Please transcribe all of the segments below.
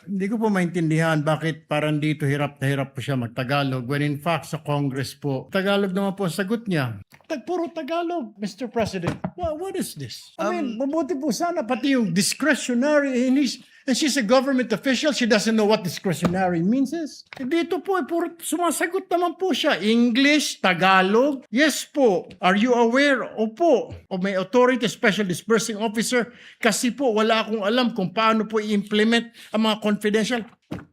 Hindi ko po maintindihan bakit parang dito hirap na hirap po siya mag-Tagalog when in fact sa Congress po, Tagalog naman po ang sagot niya. Puro Tagalog, Mr. President. What is this? I mean, mabuti po sana pati yung discretionary and she's a government official, she doesn't know what discretionary means is. Dito po, puro sumasagot naman po siya. English, Tagalog. Yes po. Are you aware? Opo. O may authority, special disbursing officer. Kasi po, wala akong alam kung paano po i-implement ang mga confidential.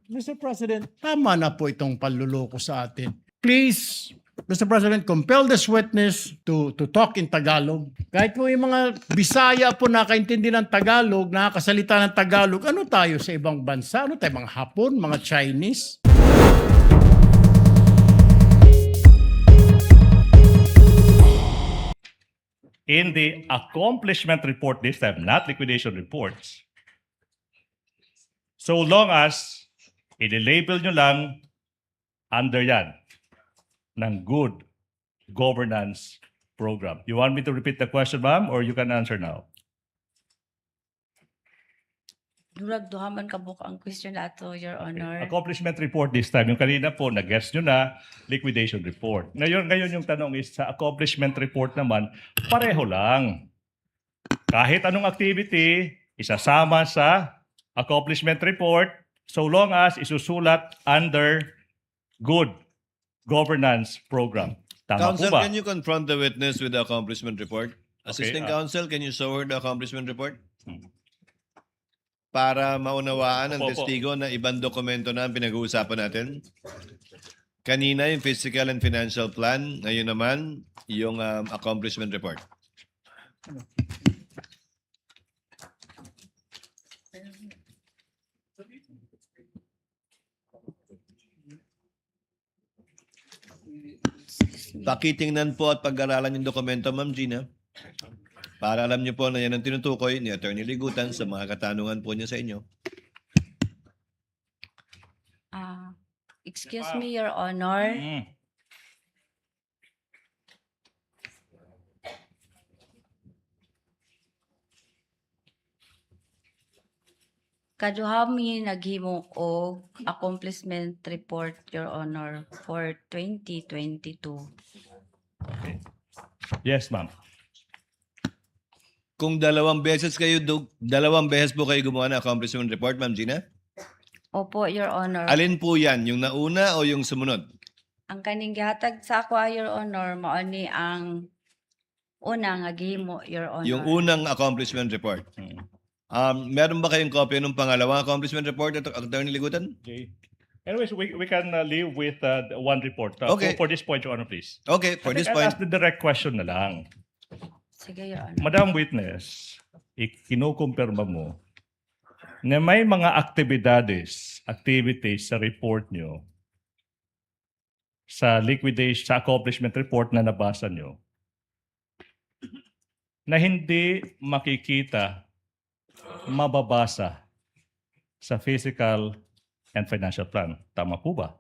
Mr. President, tama na po itong panluloko sa atin. Please, Mr. President, compel this witness to talk in Tagalog. Kahit po yung mga Bisaya po nakaintindi ng Tagalog, nakakasalita ng Tagalog, ano tayo sa ibang bansa? Ano tayo, mga Hapon, mga Chinese? In the accomplishment report this time, not liquidation reports, so long as i-label nyo lang under yan ng good governance program. You want me to repeat the question, ma'am, or you can answer now? Durag duhaman ka buka ang question nato, Your Honor. Accomplishment report this time. Yung kanina po, nag-guess nyo na, liquidation report. Ngayon yung tanong is, sa accomplishment report naman, pareho lang. Kahit anong activity, isasama sa accomplishment report, so long as isusulat under good governance program. Tama Counsel, po ba? can you confront the witness with the accomplishment report? Assistant Okay, Counsel, can you show her the accomplishment report? Para maunawaan ng Opo, opo. testigo na ibang dokumento na ang pinag-uusapan natin. Kanina yung physical and financial plan, ngayon naman yung accomplishment report. Pakitingnan po at pag-aralan yung dokumento, Ma'am Gina. Para alam niyo po na yan ang tinutukoy ni Attorney Ligutan sa mga katanungan po niya sa inyo. Excuse me, Your Honor. Mm. Kaduhami naghimo og accomplishment report, Your Honor, for 2022. Yes, ma'am. Kung dalawang beses po kayo gumawa ng accomplishment report, Ma'am Gina? Opo, Your Honor. Alin po yan? Yung nauna o yung sumunod? Ang kaning gihatag sa ako, Your Honor, mao ni ang una nga gihimo, Your Honor. Yung unang accomplishment report. Meron ba kayong kopya ng pangalawang accomplishment report, Attorney Ligutan? Okay. Anyways, we can live with one report. Okay. For this point, Your Honor, please. Okay, for I this think I'll point. ask the direct question na lang. Sige, Your Honor. Madam Witness, kinukumpirma mo na may mga activities sa report nyo, sa liquidation, sa accomplishment report na nabasa nyo, na hindi makikita, mababasa sa physical and financial plan. Tama po ba?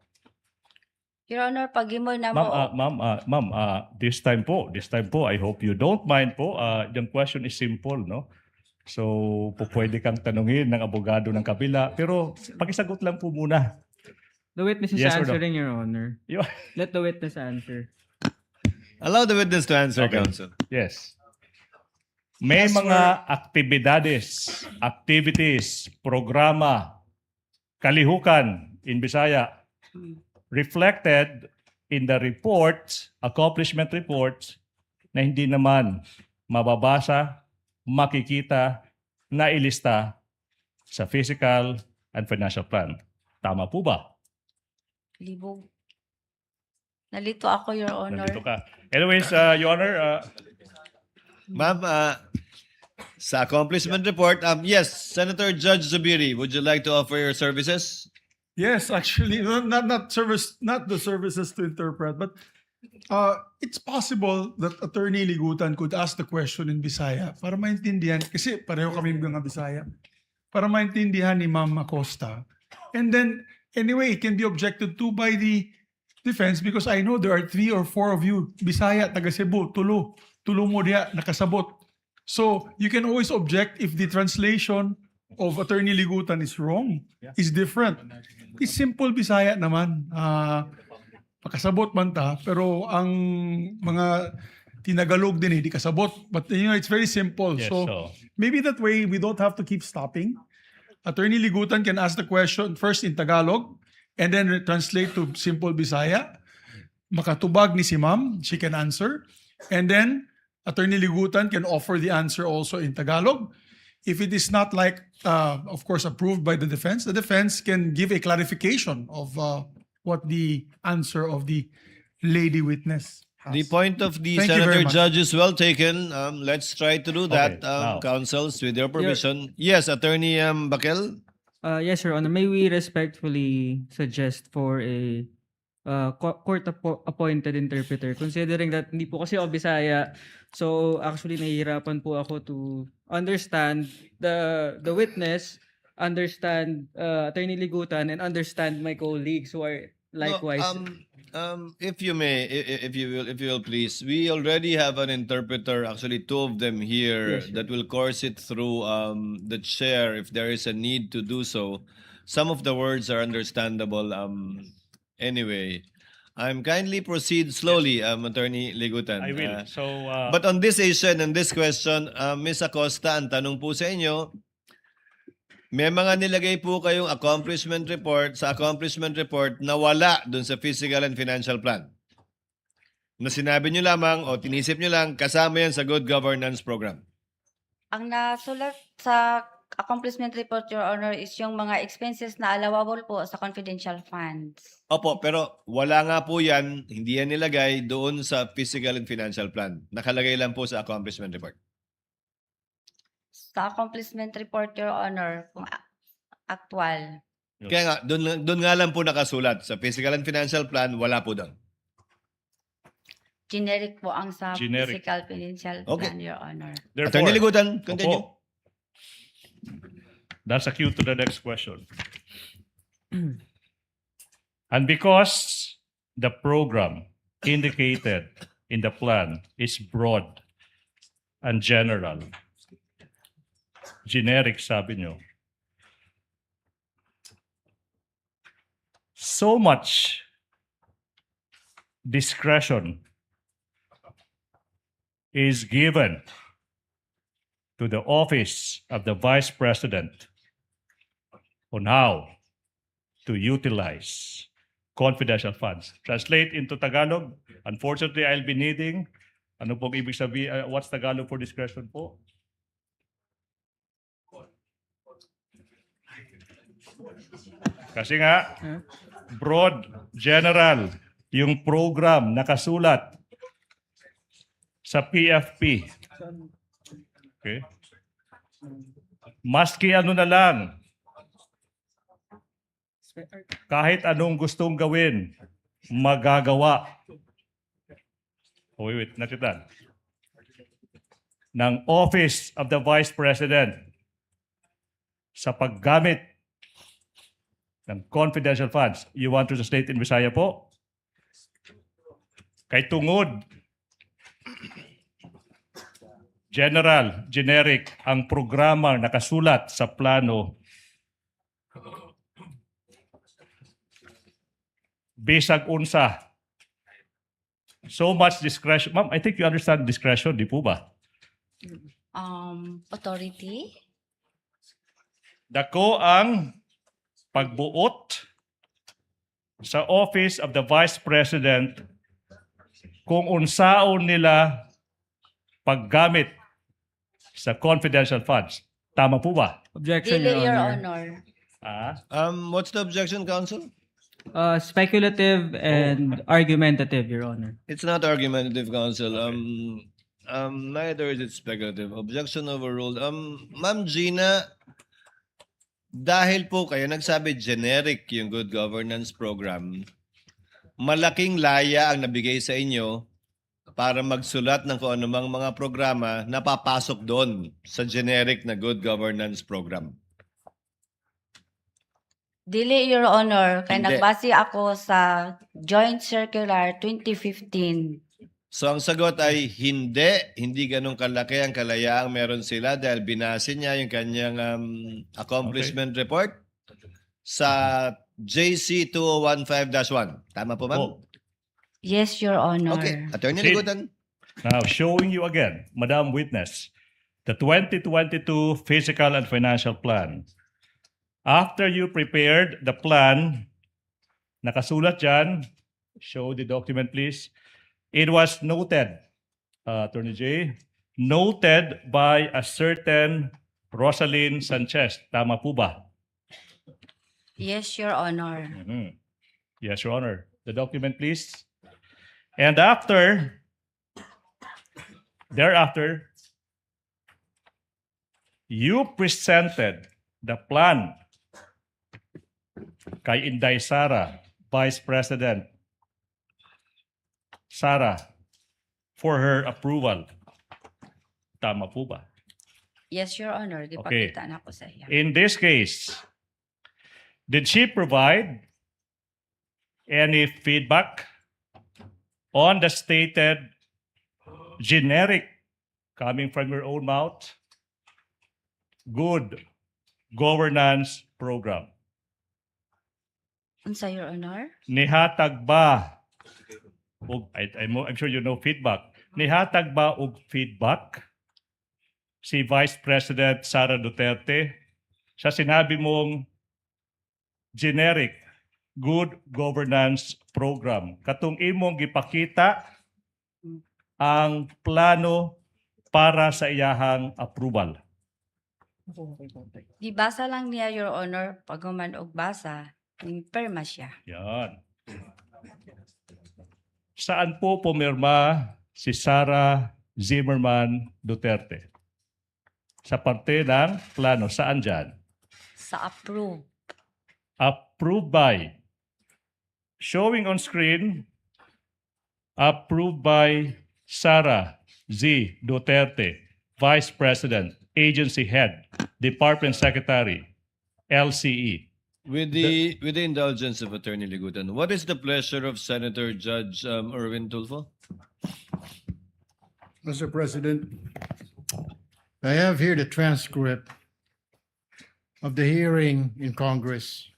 Your Honor, pag himo na mo, Ma'am, this time po, I hope you don't mind po. Yung question is simple, no? So, pwede kang tanungin ng abogado ng kabila. Pero, pakisagot lang po muna. The witness is Yes or no? answering, Your Honor. You- Let the witness answer. Allow the witness to answer, Okay. Counsel. Yes. May As mga activities, programa, kalihukan in Bisaya reflected in the reports, accomplishment reports, na hindi naman mababasa, makikita, na ilista sa physical and financial plan. Tama po ba? libog. Nalito ako, Your Honor. Nandito ka. Anyways, Your Honor, Ma'am, sa accomplishment report, yes, Senator Judge Zubiri, would you like to offer your services? Yes, actually, not the services to interpret, but it's possible that Attorney Ligutan could ask the question in Bisaya para maintindihan, kasi pareho kami mga Bisaya, para maintindihan ni Ma'am Acosta. And then, anyway, it can be objected to by the defense because I know there are 3 or 4 of you, Bisaya, taga Cebu, tulo mo diya, nakasabot. So, you can always object if the translation of Attorney Ligutan is wrong. Is different. It's simple Bisaya naman. Pakasabot man ta, pero ang mga tinagalog din di kasabot. But it's very simple. Yes, so maybe that way we don't have to keep stopping. Attorney Ligutan can ask the question first in Tagalog and then translate to simple Bisaya. Makatubag ni si ma'am, she can answer. And then Attorney Ligutan can offer the answer also in Tagalog. If it is not of course, approved by the defense can give a clarification of what the answer of the lady witness has. The point of the Thank you very senator much. judge is well taken. Let's try to do that, Okay, now. counsels, with your permission. Yes, Attorney Bakel. Yes, Your Honor. May we respectfully suggest for a court-appointed interpreter, considering that hindi po kasi ako Bisaya, so actually nahihirapan po ako to understand the witness, understand Attorney Ligutan, and understand my colleagues who are likewise. If you may, if you will please, we already have an interpreter, actually two of them here, Yes, sir. that will course it through the chair if there is a need to do so. Some of the words are understandable. Anyway, kindly proceed slowly, Attorney Ligutan. I will. But on this issue and this question, Ms. Acosta, ang tanong po sa inyo, may mga nilagay po kayong accomplishment report na wala dun sa physical and financial plan. Na sinabi nyo lamang o tinisip nyo lang, kasama yan sa good governance program. Ang nasulat sa accomplishment report, Your Honor, is yung mga expenses na allowable po sa confidential funds. Opo, pero wala nga po yan, hindi yan nilagay doon sa physical and financial plan. Nakalagay lang po sa accomplishment report. Sa accomplishment report, Your Honor, kung actual. Kaya nga, doon nga lang po nakasulat. Sa physical and financial plan, wala po doon. Generic po ang sa Generic. physical financial Okay. plan, Your Honor. Attorney Ligutan, continue. Opo. That's a cue to the next question. And because the program indicated in the plan is broad and general, generic sabi nyo, so much discretion is given to the office of the Vice President on how to utilize confidential funds. Translate into Tagalog. Unfortunately, I'll be needing, ano pong ibig sabihin, what's Tagalog for discretion po? Kasi nga, broad, general, yung program nakasulat sa PFP. Okay? Maski ano na lang, kahit anong gustong gawin, magagawa. Oh, wait, nakitan. Ng Office of the Vice President sa paggamit ng confidential funds. You want to state in Visaya po? Kay tungod, general, generic, ang programa nakasulat sa plano bisag unsa. So much discretion. Ma'am, I think you understand discretion, di po ba? Authority? Dako ang pagbuot sa Office of the Vice President kung unsaon nila paggamit sa confidential funds. Tama po ba? Objection, Dili, Your Your Honor. Honor. What's the objection, counsel? Speculative and argumentative, Your Honor. It's not argumentative, counsel. Neither is it speculative. Objection overruled. Ma'am Gina, dahil po kayo nagsabi generic yung good governance program, malaking laya ang nabigay sa inyo para magsulat ng kung anumang mga programa na papasok doon sa generic na good governance program. Dili, Your Honor. Kaya Hindi. nagbase ako sa Joint Circular 2015. So ang sagot ay hindi ganun kalaki ang kalayaang meron sila dahil binase niya yung kanyang accomplishment report sa JC 2015-1. Tama po, ma'am? Oh, Yes, Your Honor. Okay, Attorney Sid. Ligutan. now, showing you again, Madam Witness, the 2022 Physical and Financial Plan. After you prepared the plan, nakasulat dyan, show the document please, it was noted, Attorney J, noted by a certain Rosalyn Sanchez. Tama po ba? Yes, Your Honor. Mhm. Yes, Your Honor. The document, please. And thereafter, you presented the plan kay Inday Sara, Vice President Sara, for her approval. Tama po ba? Yes, Your Honor. Gipakita na ko sa iya. In this case, did she provide any feedback on the stated generic, coming from your own mouth, good governance program? Unsa, Your Honor? Nihatag ba, I'm sure you know feedback, nihatag ba og feedback si Vice President Sara Duterte sa sinabi mong generic good governance program? Katong imong gipakita ang plano para sa iyahang approval. Gibasa lang niya, Your Honor, pag human og basa, perma siya. Yan. Saan po pumirma si Sara Zimmerman Duterte? Sa parte ng plano. Saan dyan? Sa approve. Approved by. Showing on screen, approved by Sara Z. Duterte, Vice President, Agency Head, Department Secretary, LCE. With the indulgence of Attorney Ligutan, what is the pleasure of Senator Judge Erwin Tulfo? Mr. President, I have here the transcript of the hearing in Congress.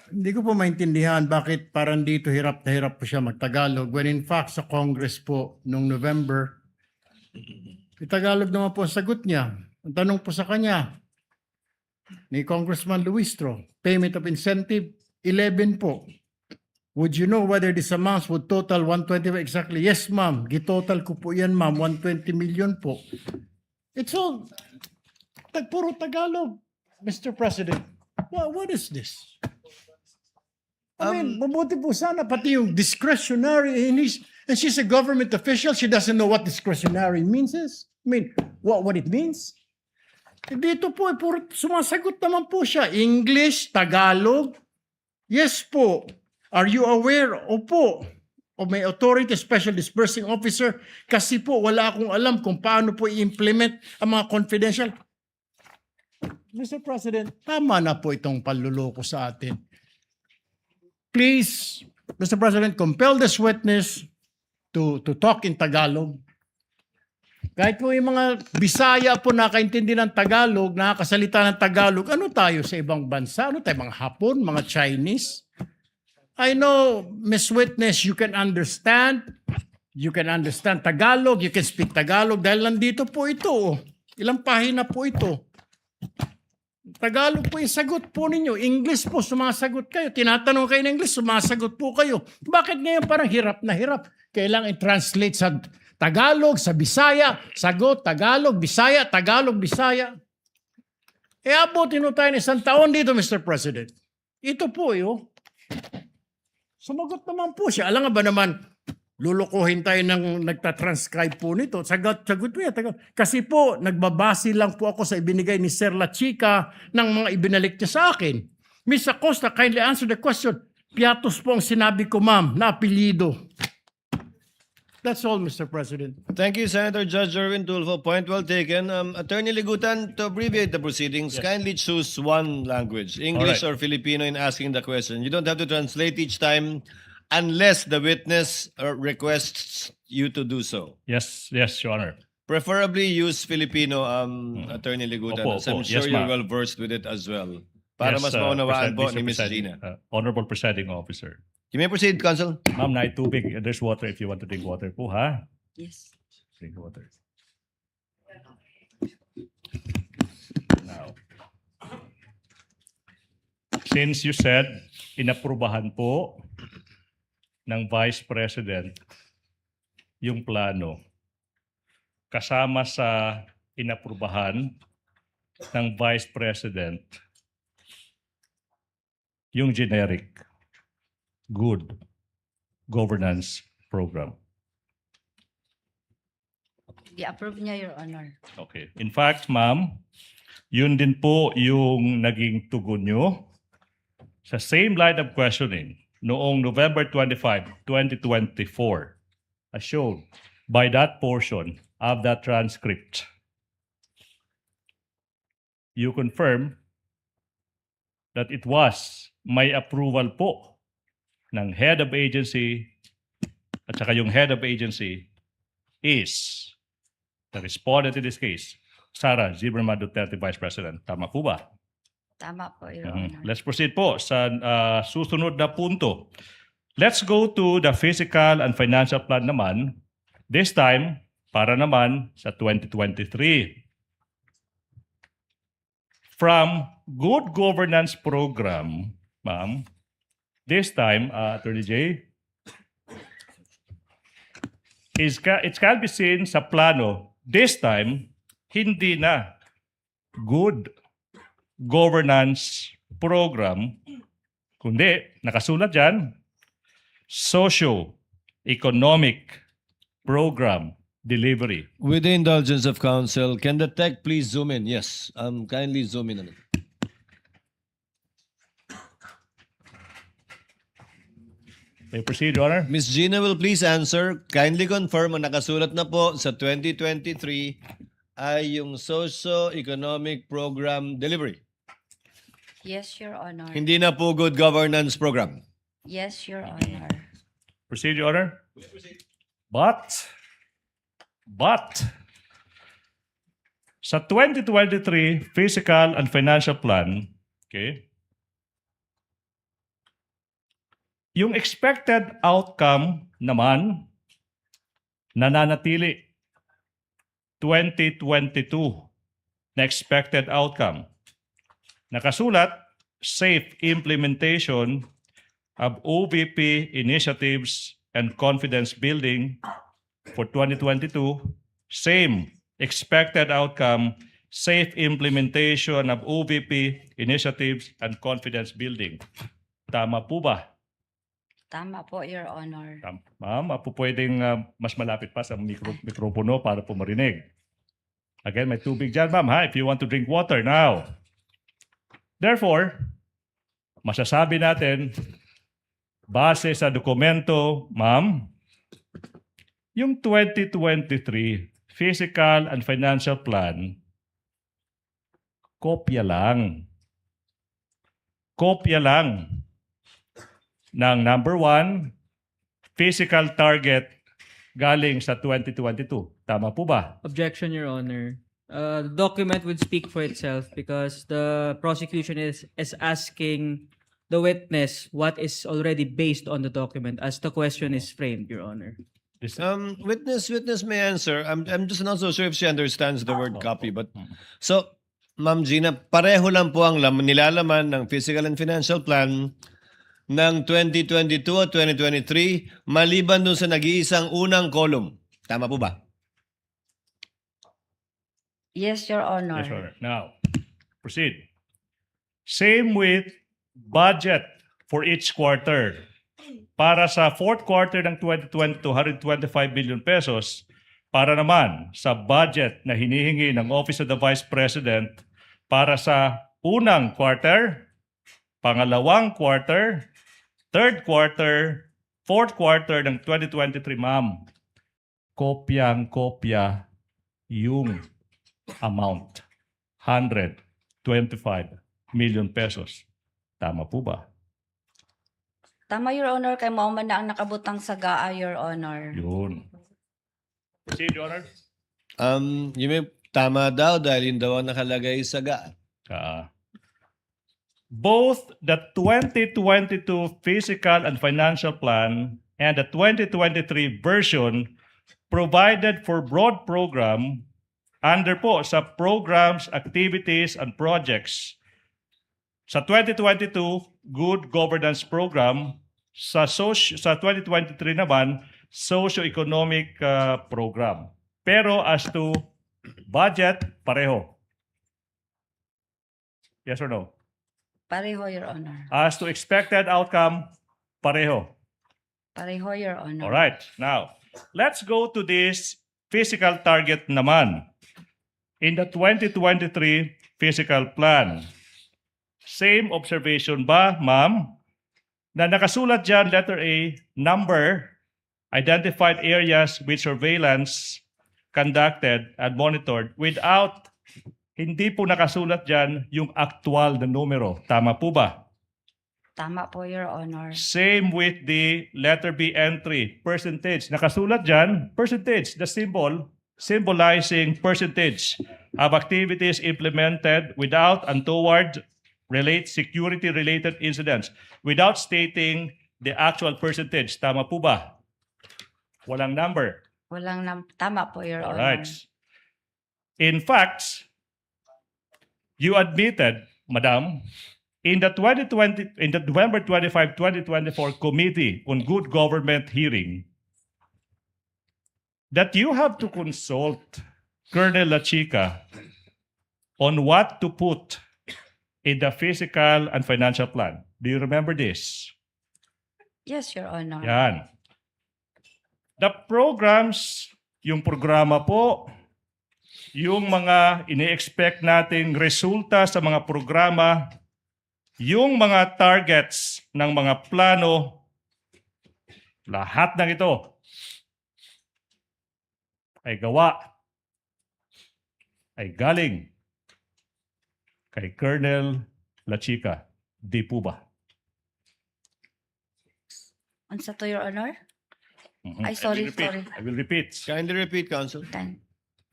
Hindi ko po maintindihan bakit parang dito hirap na hirap po siya magtagalog when in fact sa Congress po noong November, Tagalog naman po ang sagot niya. Ang tanong po sa kanya ni Congressman Luistro, payment of incentive, 11 po. Would you know whether this amounts would total 120 exactly? Yes, ma'am. Gitotal ko po yan, ma'am. 120 million po. It's all puro Tagalog, Mr. President. What is this? I mean, mabuti po sana pati yung discretionary and she's a government official. She doesn't know what discretionary means is. I mean, what it means. Dito po, puro sumasagot naman po siya. English, Tagalog. Yes po. Are you aware? Opo. O may authority, special disbursing officer. Kasi po, wala akong alam kung paano po i-implement ang mga confidential. Mr. President, tama na po itong panluloko sa atin. Please, Mr. President, compel this witness to talk in Tagalog. Kahit po yung mga Bisaya po nakaintindi ng Tagalog, nakakasalita ng Tagalog, ano tayo sa ibang bansa? Ano tayo, mga Hapon, mga Chinese? I know, Miss Witness, you can understand Tagalog, you can speak Tagalog dahil nandito po ito. Ilang pahina po ito. Tagalog po yung sagot po ninyo. English po, sumasagot kayo. Tinatanong kayo ng English, sumasagot po kayo. Bakit ngayon parang hirap na hirap? Kailangan i-translate sa Tagalog, sa Bisaya, sagot, Tagalog, Bisaya, Tagalog, Bisaya. E abutin mo tayo ng isang taon dito, Mr. President. Ito po yun. Sumagot naman po siya. Alam nga ba naman, lulukuhin tayo ng nagtatranscribe po nito. Sagot po yan. Kasi po, nagbabase lang po ako sa ibinigay ni Sir La Chica ng mga ibinalik niya sa akin. Ms. Acosta, kindly answer the question. Piatos po ang sinabi ko, ma'am, na apelyido. That's all, Mr. President. Thank you, Senator Judge Erwin Tulfo. Point well taken. Attorney Ligutan, to abbreviate the proceedings, kindly choose one language, English Alright. or Filipino, in asking the question. You don't have to translate each time. unless the witness requests you to do so. Yes, Your Honor. Preferably use Filipino, Attorney Ligutan, Opo, as I'm opo. sure Yes, you're ma'am. well versed with it as well. Para Yes, mas maunawaan po Mr. ni Ms. Presiding- Gina. Honorable Presiding Officer. You may proceed, Counsel. Ma'am, na tubig. There's water if you want to drink water po, ha? Yes. Drink water. Now, since you said inaprubahan po ng Vice President yung plano, kasama sa inaprubahan ng Vice President yung generic good governance program. I-approve niya, Your Honor. Okay. In fact, ma'am, yun din po yung naging tugon nyo sa same line of questioning noong November 25, 2024, as shown by that portion of that transcript. You confirm that it was may approval po ng head of agency at saka yung head of agency is the respondent in this case, Sara Zimmerman Duterte, Vice President. Tama po ba? Tama po, Your Honor. Let's proceed po sa susunod na punto. Let's go to the fiscal and financial plan naman. This time, para naman sa 2023. From Good Governance Program, ma'am, this time, Attorney J, it can be seen sa plano, this time, hindi na good governance program, kundi nakasulat dyan, socio-economic program delivery. With the indulgence of counsel, can the tech please zoom in? Yes, kindly zoom in on it. May proceed, Your Honor. Ms. Gina will please answer. Kindly confirm ang nakasulat na po sa 2023 ay yung socio-economic program delivery. Yes, Your Honor. Hindi na po good governance program. Yes, Your Honor. Proceed, Your Honor. But, sa 2023 Fiscal and Financial Plan, okay, yung expected outcome naman nananatili 2022 na expected outcome. Nakasulat, safe implementation of OVP initiatives and confidence building for 2022. Same expected outcome, safe implementation of OVP initiatives and confidence building. Tama po ba? Tama po, Your Honor. Ma'am, pwedeng mas malapit pa sa mikropono para po marinig. Again, may tubig dyan, ma'am, ha? If you want to drink water now. Therefore, masasabi natin, base sa dokumento, ma'am, yung 2023 Fiscal and Financial Plan, kopya lang. Kopya lang ng number 1, physical target galing sa 2022. Tama po ba? Objection, Your Honor. The document would speak for itself because the prosecution is asking the witness what is already based on the document as the question is framed, Your Honor. Witness may answer. I'm just not so sure if she understands the word copy. But so, Ma'am Gina, pareho lang po ang nilalaman ng Fiscal and Financial Plan ng 2022 at 2023 maliban dun sa nag-iisang unang column. Tama po ba? Yes, Your Honor. Yes, Your Honor. Now, proceed. Same with budget for each quarter. Para sa fourth quarter ng 2022, 125 billion pesos. Para naman sa budget na hinihingi ng Office of the Vice President para sa unang quarter, pangalawang quarter, third quarter, fourth quarter ng 2023, ma'am. Kopyang-kopya yung amount. 125 million pesos. Tama po ba? Tama, Your Honor, kay mao man na ang nakabutang sa GAA, Your Honor. Yun. Proceed, Your Honor. Yung may tama daw dahil yun daw ang nakalagay sa GA. Both the 2022 Physical and Financial Plan and the 2023 version provided for broad program under po sa programs, activities, and projects. Sa 2022, Good Governance Program. Sa 2023 naman, Socio-Economic Program. Pero as to budget, pareho. Yes or no? Pareho, Your Honor. As to expected outcome, pareho. Pareho, Your Honor. All right. Now, let's go to this physical target naman. In the 2023 physical plan, same observation ba, ma'am? Na nakasulat dyan, letter A, number, identified areas with surveillance conducted and monitored without, hindi po nakasulat dyan yung actual na numero. Tama po ba? Tama po, Your Honor. Same with the letter B entry, percentage. Nakasulat dyan, percentage, the symbol symbolizing percentage of activities implemented without and toward security-related incidents without stating the actual percentage. Tama po ba? Walang number. Tama po, Your All Honor. right. In fact, you admitted, Madam, in the November 25, 2024 Committee on Good Government hearing that you have to consult Colonel Lachica on what to put in the physical and financial plan. Do you remember this? Yes, Your Honor. Yan. The programs, yung programa po, yung mga ini-expect nating resulta sa mga programa, yung mga targets ng mga plano, lahat ng ito ay gawa, ay galing kay Colonel Lachica. Di po ba? Unsa to, Your Honor? Mhm. Ay, sorry, sorry. I will repeat. Kindly repeat, Counsel.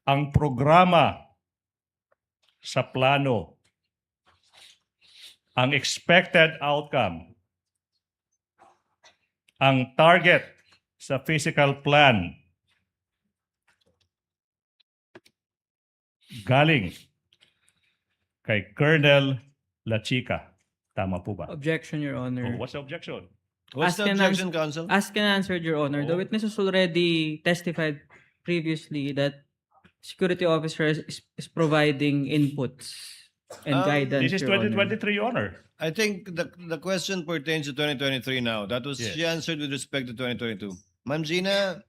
Ang programa sa plano, ang expected outcome, ang target sa physical plan, galing kay Colonel Lachica. Tama po ba? Objection, Your Honor. Oh, what's the objection? What's the Ask and objection, Counsel? Asked and answered, Your Honor. The Oh. witness has already testified previously that security officer is providing inputs and guidance, This is Your Honor. 2023, Your Honor. I think the question pertains to 2023 now. That was Yes. she answered with respect to 2022. Ma'am Gina,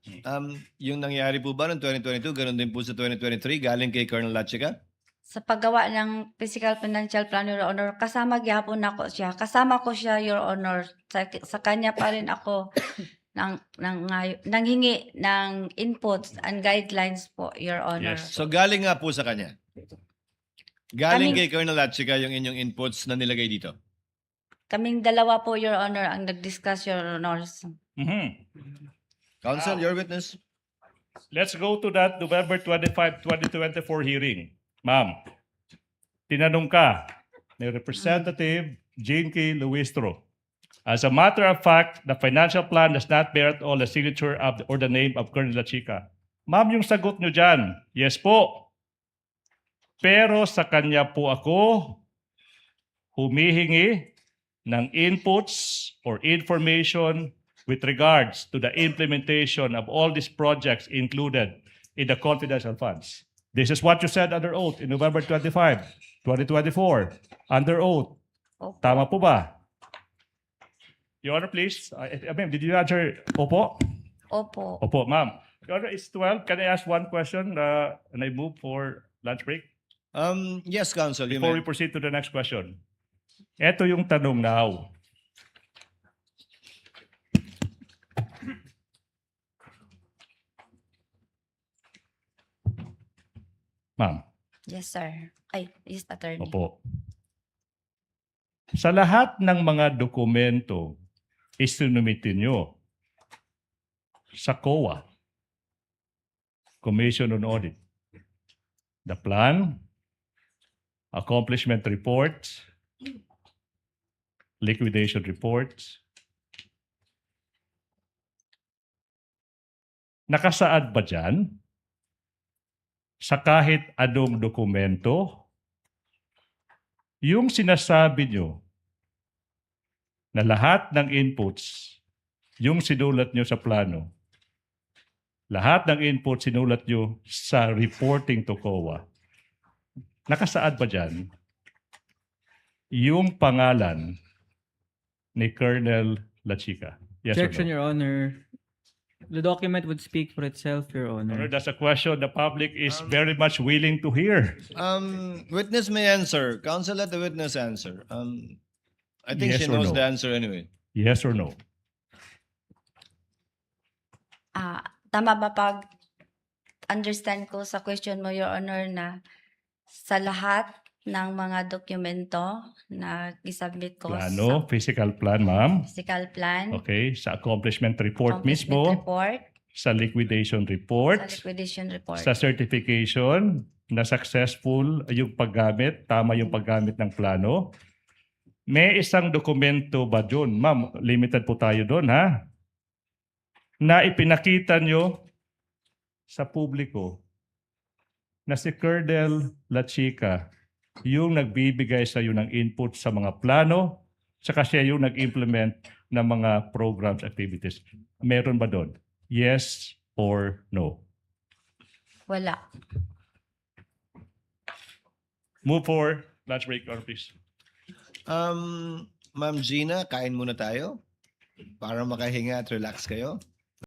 yung nangyari po ba noong 2022, ganun din po sa 2023, galing kay Colonel Lachica? Sa paggawa ng physical financial plan, Your Honor, kasama gyapon ako siya. Kasama ko siya, Your Honor. Sa kanya pa rin ako nanghingi ng inputs and guidelines po, Your Honor. Yes. So galing nga po sa kanya. Galing Kaming- kay Colonel Lachica yung inyong inputs na nilagay dito. Kaming dalawa po, Your Honor, ang nag-discuss, Your Honor. Mhm. Counsel, your witness. Let's go to that November 25, 2024 hearing. Ma'am, tinanong ka ni Representative Jane K. Luistro. As a matter of fact, the financial plan does not bear at all the signature of or the name of Colonel Lachica. Ma'am, yung sagot nyo dyan, yes po. Pero sa kanya po ako humihingi ng inputs or information with regards to the implementation of all these projects included in the confidential funds. This is what you said under oath in November 25, 2024. Under oath. Opo. Tama po ba? Your Honor, please. Ma'am, did you answer? Opo? Opo. Opo, ma'am. Your Honor, it's 12. Can I ask one question and I move for lunch break? Yes, Counsel, you Before may. we proceed to the next question. Ito yung tanong now. Ma'am, Yes, sir. Ay, yes, attorney. opo. Sa lahat ng mga dokumento isinumitin nyo sa COA, Commission on Audit. The plan, accomplishment reports, liquidation reports. Nakasaad ba dyan sa kahit anong dokumento yung sinasabi nyo na lahat ng inputs, yung sinulat nyo sa plano, lahat ng inputs sinulat nyo sa reporting to COA, nakasaad ba dyan yung pangalan ni Colonel Lachica? Yes or Objection, no? Your Honor. The document would speak for itself, Your Honor, Honor. that's a question the public is very much willing to hear. Witness may answer. Counsel, let the witness answer. I think Yes she or knows no? the answer anyway. Yes or no? Tama ba pag understand ko sa question mo, Your Honor, na sa lahat ng mga dokumento na isubmit ko Plano, physical plan, ma'am. sa physical plan, Okay, sa accomplishment report accomplishment mismo, report, sa liquidation sa report, liquidation report. sa certification na successful yung paggamit, tama yung paggamit ng plano. May isang dokumento ba doon? Ma'am, limited po tayo doon, ha? Na ipinakita nyo sa publiko na si Colonel Lachica yung nagbibigay sa iyo ng input sa mga plano, saka siya yung nag-implement ng mga programs, activities. Meron ba doon? Yes or no? Wala. Move for lunch break, or please. Ma'am Gina, kain muna tayo para makahinga at relax kayo.